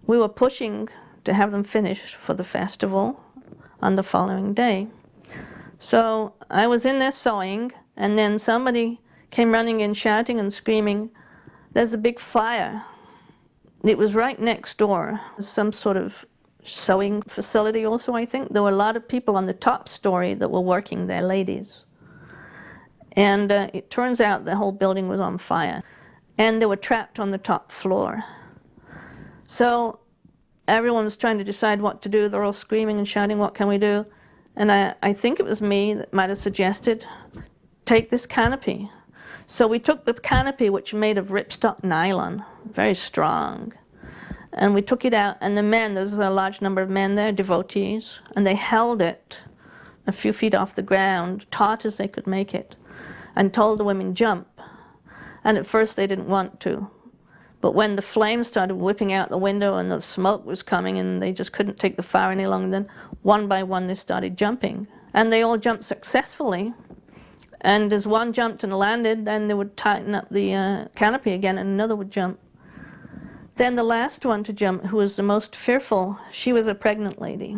we were pushing to have them finished for the festival on the following day. So I was in there sewing, and then somebody came running in shouting and screaming, "There's a big fire." It was right next door, some sort of sewing facility also, I think. There were a lot of people on the top story that were working there, ladies. And it turns out the whole building was on fire, and they were trapped on the top floor. So everyone was trying to decide what to do. They're all screaming and shouting, "What can we do?" And I think it was me that might have suggested, take this canopy. So we took the canopy, which was made of ripstop nylon, very strong, and we took it out, and the men, there's a large number of men there, devotees, and they held it a few feet off the ground, taut as they could make it, and told the women, "Jump." And at first they didn't want to. But when the flames started whipping out the window and the smoke was coming and they just couldn't take the fire any longer, then one by one they started jumping. And they all jumped successfully. And as one jumped and landed, then they would tighten up the canopy again and another would jump. Then the last one to jump, who was the most fearful, she was a pregnant lady.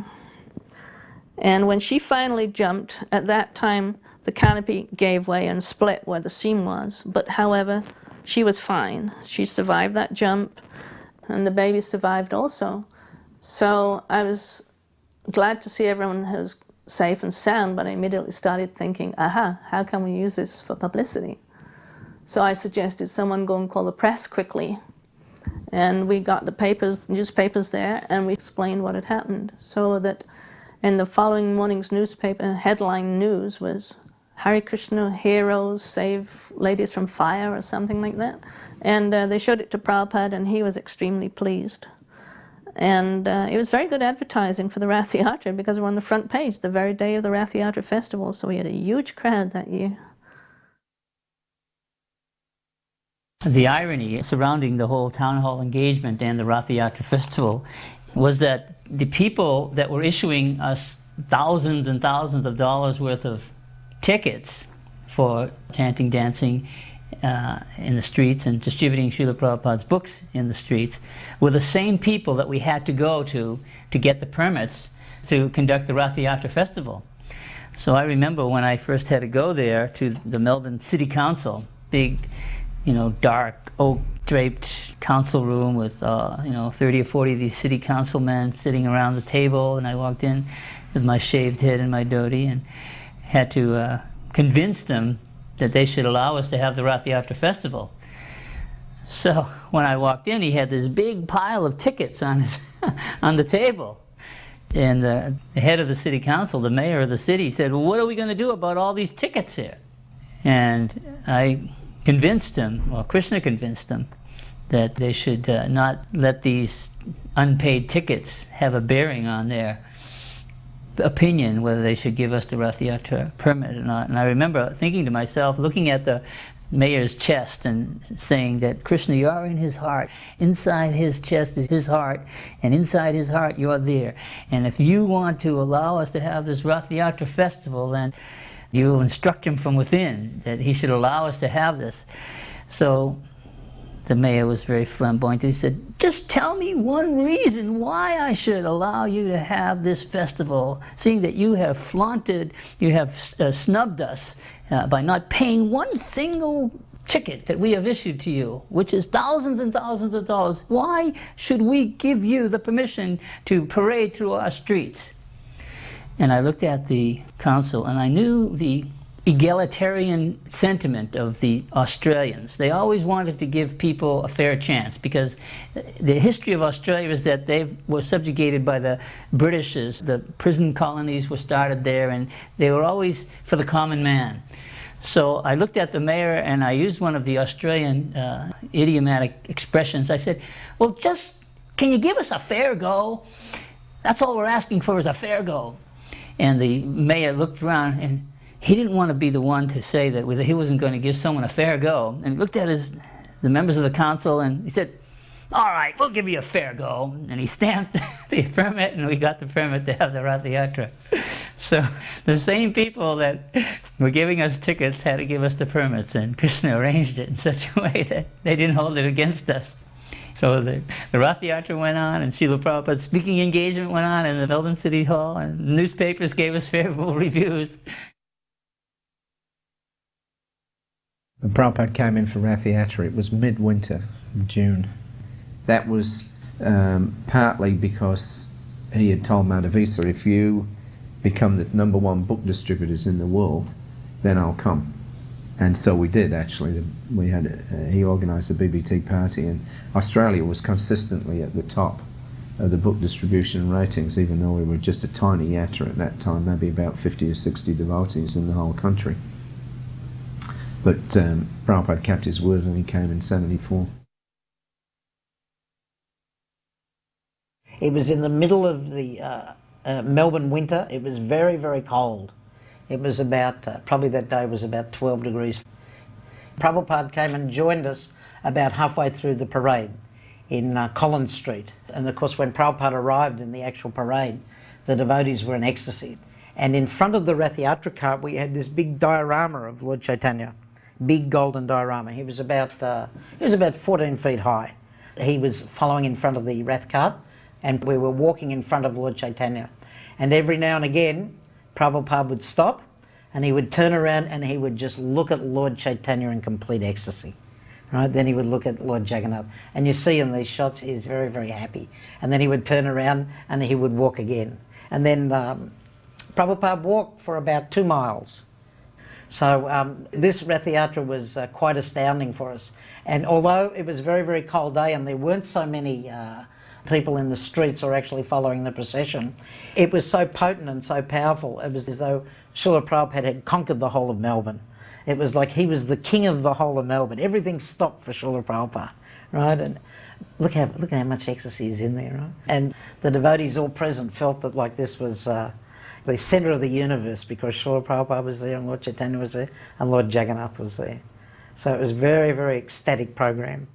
And when she finally jumped, at that time, the canopy gave way and split where the seam was. But however, she was fine. She survived that jump, and the baby survived also. So I was glad to see everyone was safe and sound, but I immediately started thinking, aha, how can we use this for publicity? So I suggested someone go and call the press quickly. And we got the papers, newspapers there, and we explained what had happened. So that in the following morning's newspaper, headline news was, "Hare Krishna heroes save ladies from fire," or something like that. And they showed it to Prabhupada, and he was extremely pleased. And it was very good advertising for the Rath Yatra, because we're on the front page the very day of the Rath Yatra festival, so we had a huge crowd that year. The irony surrounding the whole town hall engagement and the Rath Yatra festival was that the people that were issuing us thousands and thousands of dollars worth of tickets for chanting, dancing in the streets and distributing Srila Prabhupada's books in the streets were the same people that we had to go to get the permits to conduct the Rath Yatra festival. So I remember when I first had to go there to the Melbourne City Council, big, dark oak draped council room with 30 or 40 of these city councilmen sitting around the table, and I walked in with my shaved head and my dhoti and had to convince them that they should allow us to have the Rath Yatra festival. So when I walked in, he had this big pile of tickets on his on the table. And the head of the city council, the mayor of the city, said, "Well, what are we going to do about all these tickets here?" And I convinced him, well, Krishna convinced him, that they should not let these unpaid tickets have a bearing on their opinion whether they should give us the Rath Yatra permit or not. And I remember thinking to myself, looking at the mayor's chest and saying that, "Krishna, you are in his heart. Inside his chest is his heart, and inside his heart you are there. And if you want to allow us to have this Rath Yatra festival, then you will instruct him from within that he should allow us to have this." So the mayor was very flamboyant. He said, "Just tell me one reason why I should allow you to have this festival, seeing that you have flaunted, you have snubbed us by not paying one single ticket that we have issued to you, which is thousands and thousands of dollars. Why should we give you the permission to parade through our streets?" And I looked at the council, and I knew the egalitarian sentiment of the Australians. They always wanted to give people a fair chance, because the history of Australia is that they were subjugated by the Britishers. The prison colonies were started there, and they were always for the common man. So I looked at the mayor, and I used one of the Australian idiomatic expressions. I said, "Well, just, can you give us a fair go? That's all we're asking for, is a fair go." And the mayor looked around, and he didn't want to be the one to say that he wasn't going to give someone a fair go. And he looked at the members of the council, and he said, "All right, we'll give you a fair go." And he stamped the permit, and we got the permit to have the Rath Yatra. So the same people that were giving us tickets had to give us the permits, and Krishna arranged it in such a way that they didn't hold it against us. So the Rath Yatra went on, and Srila Prabhupada's speaking engagement went on in the Melbourne City Hall, and newspapers gave us favorable reviews. When Prabhupada came in for Rath Yatra, it was midwinter, June. That was partly because he had told Madhavisa, if you become the #1 book distributors in the world, then I'll come. And so we did, actually. He organised the BBT party, and Australia was consistently at the top of the book distribution ratings, even though we were just a tiny yatra at that time, maybe about 50 or 60 devotees in the whole country. But Prabhupada kept his word, and he came in '74. It was in the middle of the Melbourne winter. It was very, very cold. It was about, probably that day was about 12 degrees. Prabhupada came and joined us about halfway through the parade in Collins Street. And of course, when Prabhupada arrived in the actual parade, the devotees were in ecstasy. And in front of the Rath Yatra cart, we had this big diorama of Lord Chaitanya, big golden diorama. He was about 14 feet high. He was following in front of the Rath cart, and we were walking in front of Lord Chaitanya. And every now and again, Prabhupada would stop, and he would turn around and he would just look at Lord Chaitanya in complete ecstasy. Right? Then he would look at Lord Jagannath. And you see in these shots, he's very, very happy. And then he would turn around and he would walk again. And then Prabhupada walked for about 2 miles. So this Rath Yatra was quite astounding for us. And although it was a very, very cold day and there weren't so many people in the streets or actually following the procession, it was so potent and so powerful. It was as though Srila Prabhupada had conquered the whole of Melbourne. It was like he was the king of the whole of Melbourne. Everything stopped for Srila Prabhupada, right? And look how much ecstasy is in there, right? And the devotees all present felt that like this was the centre of the universe, because Srila Prabhupada was there and Lord Chaitanya was there and Lord Jagannath was there. So it was a very, very ecstatic program.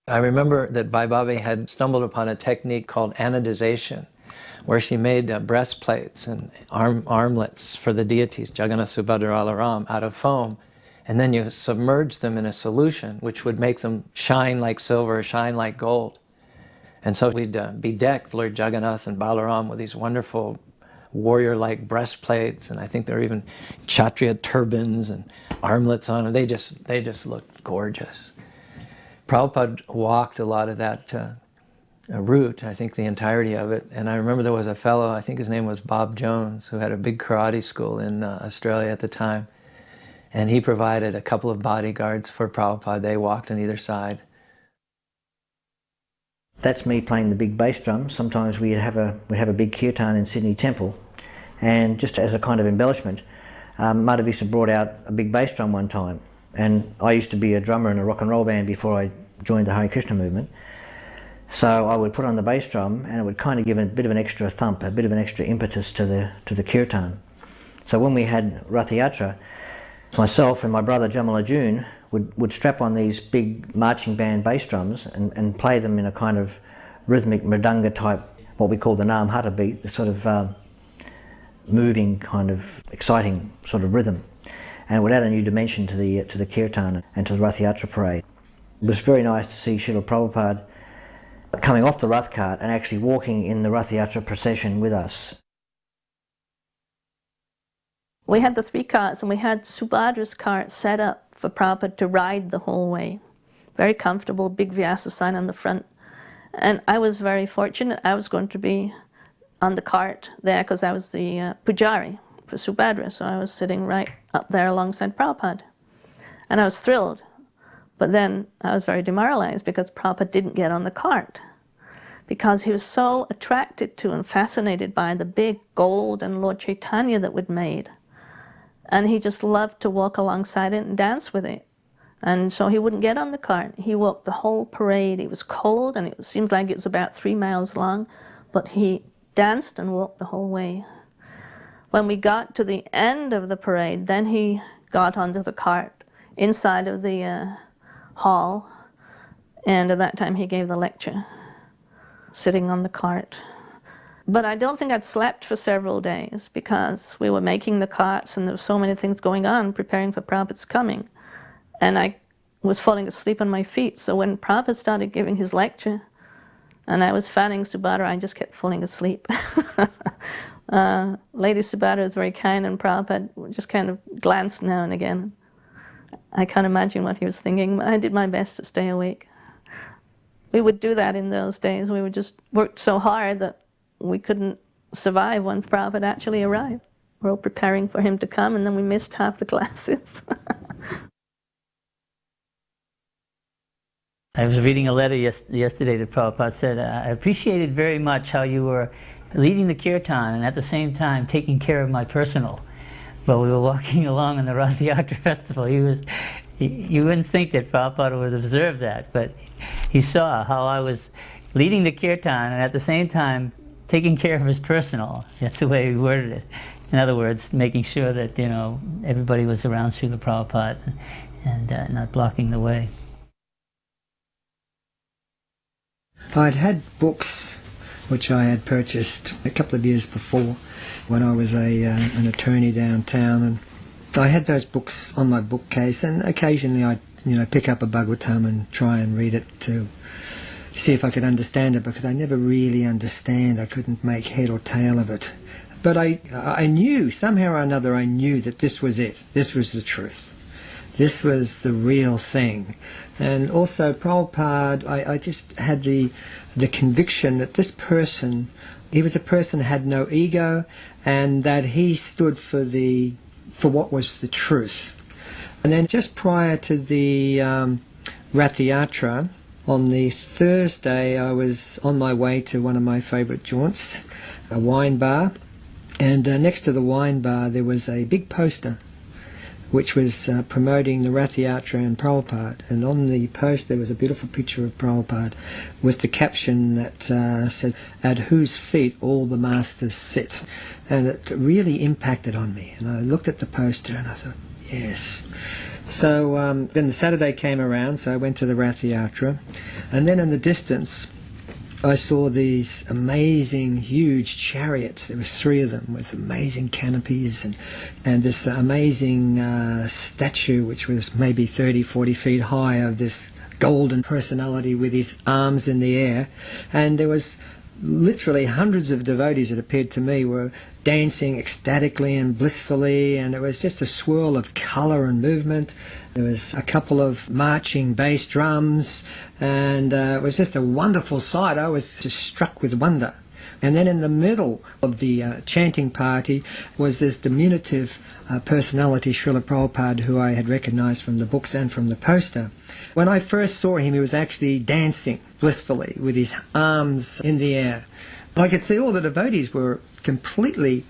I remember that Bhai Bhabhi had stumbled upon a technique called anodization, where she made breastplates and armlets for the deities, Jagannath, Subhadra, Balaram, out of foam, and then you submerge them in a solution which would make them shine like silver, shine like gold. And so we'd bedeck Lord Jagannath and Balaram with these wonderful warrior-like breastplates, and I think there were even Kshatriya turbans and armlets on them. They just looked gorgeous. Prabhupada walked a lot of that route, I think the entirety of it, and I remember there was a fellow, I think his name was Bob Jones, who had a big karate school in Australia at the time, and he provided a couple of bodyguards for Prabhupada. They walked on either side. That's me playing the big bass drum. Sometimes we'd have a big kirtan in Sydney Temple, and just as a kind of embellishment, Madhavisa brought out a big bass drum one time, and I used to be a drummer in a rock and roll band before I joined the Hare Krishna movement. So I would put on the bass drum, and it would kind of give a bit of an extra thump, a bit of an extra impetus to the kirtan. So when we had Rath Yatra, myself and my brother Jamal Arjun would strap on these big marching band bass drums and play them in a kind of rhythmic mridanga type, what we call the Naam Hata beat, the sort of moving, kind of exciting sort of rhythm. And it would add a new dimension to the kirtan and to the Rath Yatra parade. It was very nice to see Srila Prabhupada coming off the Rath cart and actually walking in the Rath Yatra procession with us. We had the 3 carts, and we had Subhadra's cart set up for Prabhupada to ride the whole way. Very comfortable, big Vyasa sign on the front. And I was very fortunate. I was going to be on the cart there because I was the pujari for Subhadra, so I was sitting right up there alongside Prabhupada. And I was thrilled. But then I was very demoralized because Prabhupada didn't get on the cart, because he was so attracted to and fascinated by the big gold and Lord Chaitanya that we'd made. And he just loved to walk alongside it and dance with it. And so he wouldn't get on the cart. He walked the whole parade. It was cold, and it seems like it was about 3 miles long, but he danced and walked the whole way. When we got to the end of the parade, then he got onto the cart inside of the hall, and at that time he gave the lecture, sitting on the cart. But I don't think I'd slept for several days because we were making the carts and there were so many things going on preparing for Prabhupada's coming. And I was falling asleep on my feet. So when Prabhupada started giving his lecture, and I was fanning Subhadra, I just kept falling asleep. Lady Subhadra was very kind, and Prabhupada just kind of glanced now and again. I can't imagine what he was thinking, but I did my best to stay awake. We would do that in those days. We would just work so hard that we couldn't survive when Prabhupada actually arrived. We're all preparing for him to come, and then we missed half the classes. I was reading a letter yesterday that Prabhupada said, I appreciated very much how you were leading the kirtan and at the same time taking care of my personal. While we were walking along on the Rath-yatra festival, you wouldn't think that Prabhupada would observe that, but he saw how I was leading the kirtan and at the same time taking care of his personal. That's the way he worded it. In other words, making sure that, you know, everybody was around Srila Prabhupada and not blocking the way. I'd had books which I had purchased a couple of years before when I was an attorney downtown, and I had those books on my bookcase, and occasionally I'd pick up a Bhagavatam and try and read it to see if I could understand it, because I never really understand. I couldn't make head or tail of it. But I knew, somehow or another, I knew that this was it. This was the truth. This was the real thing. And also Prabhupada, I just had the conviction that this person, he was a person who had no ego, and that he stood for what was the truth. And then just prior to the Rath-yatra, on the Thursday I was on my way to one of my favourite jaunts, a wine bar, and next to the wine bar there was a big poster which was promoting the Rath-yatra and Prabhupada. And on the post there was a beautiful picture of Prabhupada with the caption that said, "At whose feet all the masters sit." And it really impacted on me. And I looked at the poster and I thought, yes. So then the Saturday came around, so I went to the Rath-yatra. And then in the distance I saw these amazing, huge chariots. There was 3 of them with amazing canopies, and this amazing statue which was maybe 30, 40 feet high of this golden personality with his arms in the air. And there was literally hundreds of devotees, it appeared to me, were dancing ecstatically and blissfully, and it was just a swirl of colour and movement. There was a couple of marching bass drums, and it was just a wonderful sight. I was just struck with wonder. And then in the middle of the chanting party was this diminutive personality, Srila Prabhupada, who I had recognised from the books and from the poster. When I first saw him, he was actually dancing blissfully with his arms in the air. I could see all the devotees were completely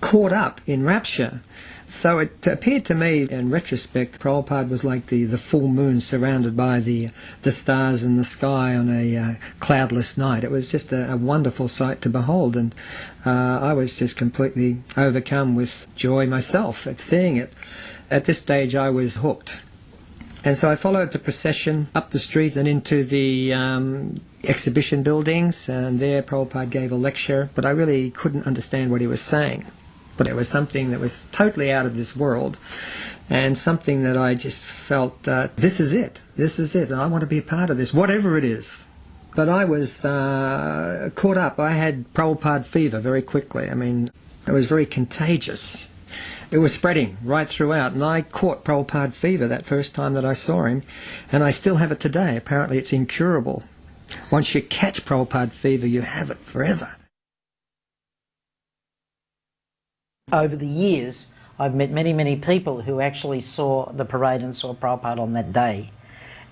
caught up in rapture. So it appeared to me, in retrospect, Prabhupada was like the full moon surrounded by the stars in the sky on a cloudless night. It was just a wonderful sight to behold, and I was just completely overcome with joy myself at seeing it. At this stage I was hooked. And so I followed the procession up the street and into the exhibition buildings, and there Prabhupada gave a lecture, but I really couldn't understand what he was saying. But it was something that was totally out of this world, and something that I just felt, this is it, and I want to be a part of this, whatever it is. But I was caught up. I had Prabhupada fever very quickly. I mean, it was very contagious. It was spreading right throughout, and I caught Prabhupada fever that first time that I saw him, and I still have it today. Apparently it's incurable. Once you catch Prabhupada fever, you have it forever. Over the years, I've met many, many people who actually saw the parade and saw Prabhupada on that day.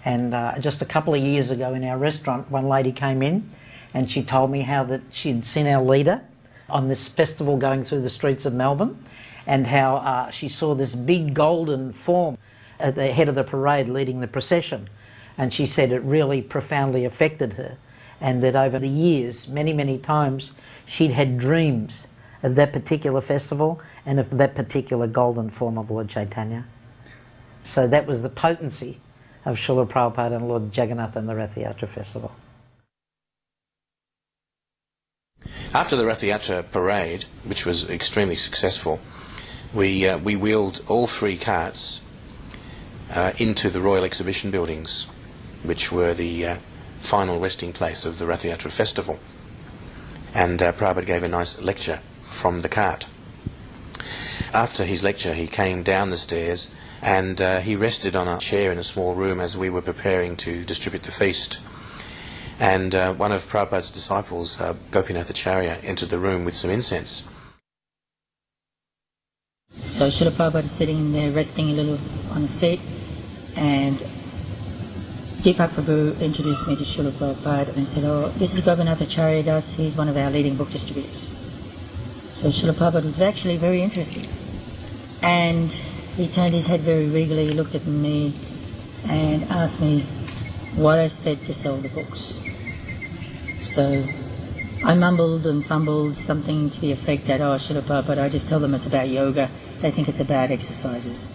And just a couple of years ago in our restaurant, one lady came in and she told me how that she'd seen our leader on this festival going through the streets of Melbourne, and how she saw this big golden form at the head of the parade leading the procession. And she said it really profoundly affected her, and that over the years, many, many times, she'd had dreams of that particular festival and of that particular golden form of Lord Chaitanya. So that was the potency of Srila Prabhupada and Lord Jagannath and the Rath-yatra festival. After the Rath-yatra parade, which was extremely successful, we wheeled all 3 carts into the Royal Exhibition buildings, which were the final resting place of the Rath-Yatra festival. And Prabhupada gave a nice lecture from the cart. After his lecture, he came down the stairs and he rested on a chair in a small room as we were preparing to distribute the feast. And one of Prabhupada's disciples, Gopinath-Acharya, entered the room with some incense. So Srila Prabhupada is sitting in there resting a little on a seat, and Deepak Prabhu introduced me to Srila Prabhupada and said, "Oh, this is Gopinath-Acharya Das, he's one of our leading book distributors." So Srila Prabhupada was actually very interested, and he turned his head very regally, looked at me and asked me what I said to sell the books. So I mumbled and fumbled something to the effect that, "Oh, Srila Prabhupada, I just tell them it's about yoga, they think it's about exercises,"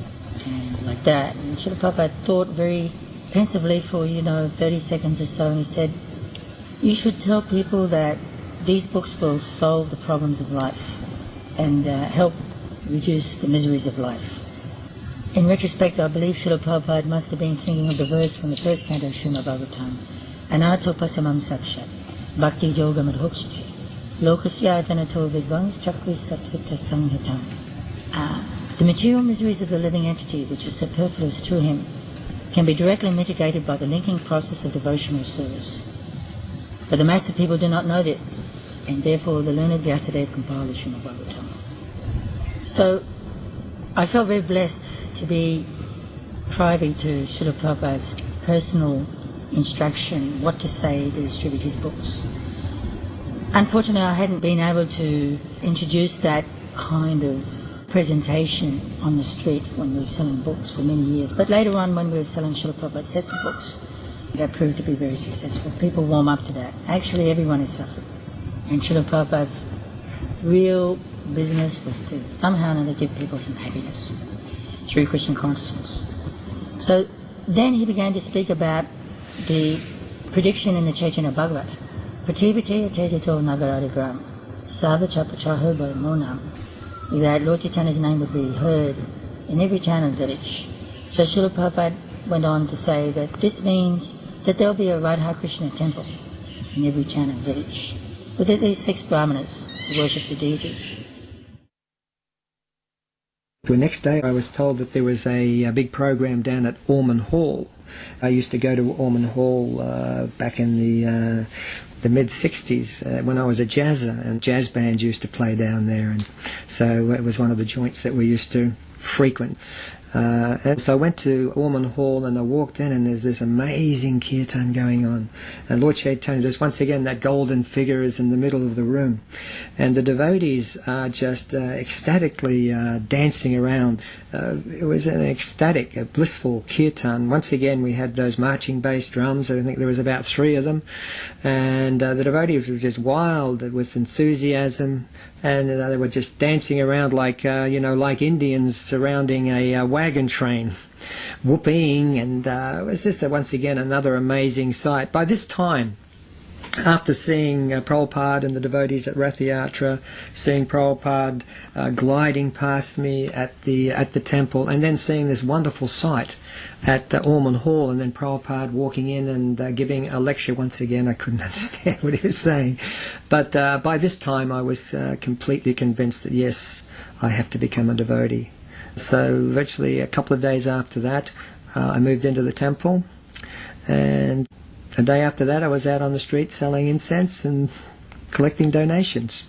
and like that. And Srila Prabhupada thought very pensively for 30 seconds or so, and he said, "You should tell people that these books will solve the problems of life and help reduce the miseries of life." In retrospect, I believe Srila Prabhupada must have been thinking of the verse from the first canto of Srimad Bhagavatam, "Anato pasamam sakshat, bhakti yoga madhokshti, lokasya janato vidvangs chakris satvita sanghatam." The material miseries of the living entity, which is superfluous to him, can be directly mitigated by the linking process of devotional service. But the mass of people do not know this, and therefore the learned Vyasadeva compiled the Srimad Bhagavatam. So I felt very blessed to be privy to Srila Prabhupada's personal instruction what to say to distribute his books. Unfortunately, I hadn't been able to introduce that kind of presentation on the street when we were selling books for many years. But later on, when we were selling Srila Prabhupada's sets of books, that proved to be very successful. People warm up to that. Actually, everyone is suffering. And Srila Prabhupada's real business was to somehow or another give people some happiness through Krishna Consciousness. So then he began to speak about the prediction in the Chaitanya Bhagavat, Prativite Atejato Nagaradigram, Savachapachaho Monam, that Lord Chaitanya's name would be heard in every town and village. So Srila Prabhupada went on to say that this means that there will be a Radha Krishna temple in every town and village, with at least 6 brahmanas who worship the deity. The next day I was told that there was a big program down at Ormond Hall. I used to go to Ormond Hall back in the mid-60s when I was a jazzer, and jazz bands used to play down there, and so it was one of the joints that we used to frequent. And so I went to Ormond Hall and I walked in, and there's this amazing kirtan going on. And Lord Chaitanya, there's once again that golden figure is in the middle of the room. And the devotees are just ecstatically dancing around. It was an ecstatic, a blissful kirtan. Once again we had those marching bass drums. I think there was about 3 of them. And the devotees were just wild with enthusiasm. And they were just dancing around like like Indians surrounding a wagon train, whooping, and it was just once again another amazing sight. By this time, after seeing Prabhupada and the devotees at Rath-Yatra, seeing Prabhupada gliding past me at the temple, and then seeing this wonderful sight at Ormond Hall, and then Prabhupada walking in and giving a lecture once again, I couldn't understand what he was saying. But by this time I was completely convinced that yes, I have to become a devotee. So virtually a couple of days after that, I moved into the temple, and a day after that I was out on the street selling incense and collecting donations.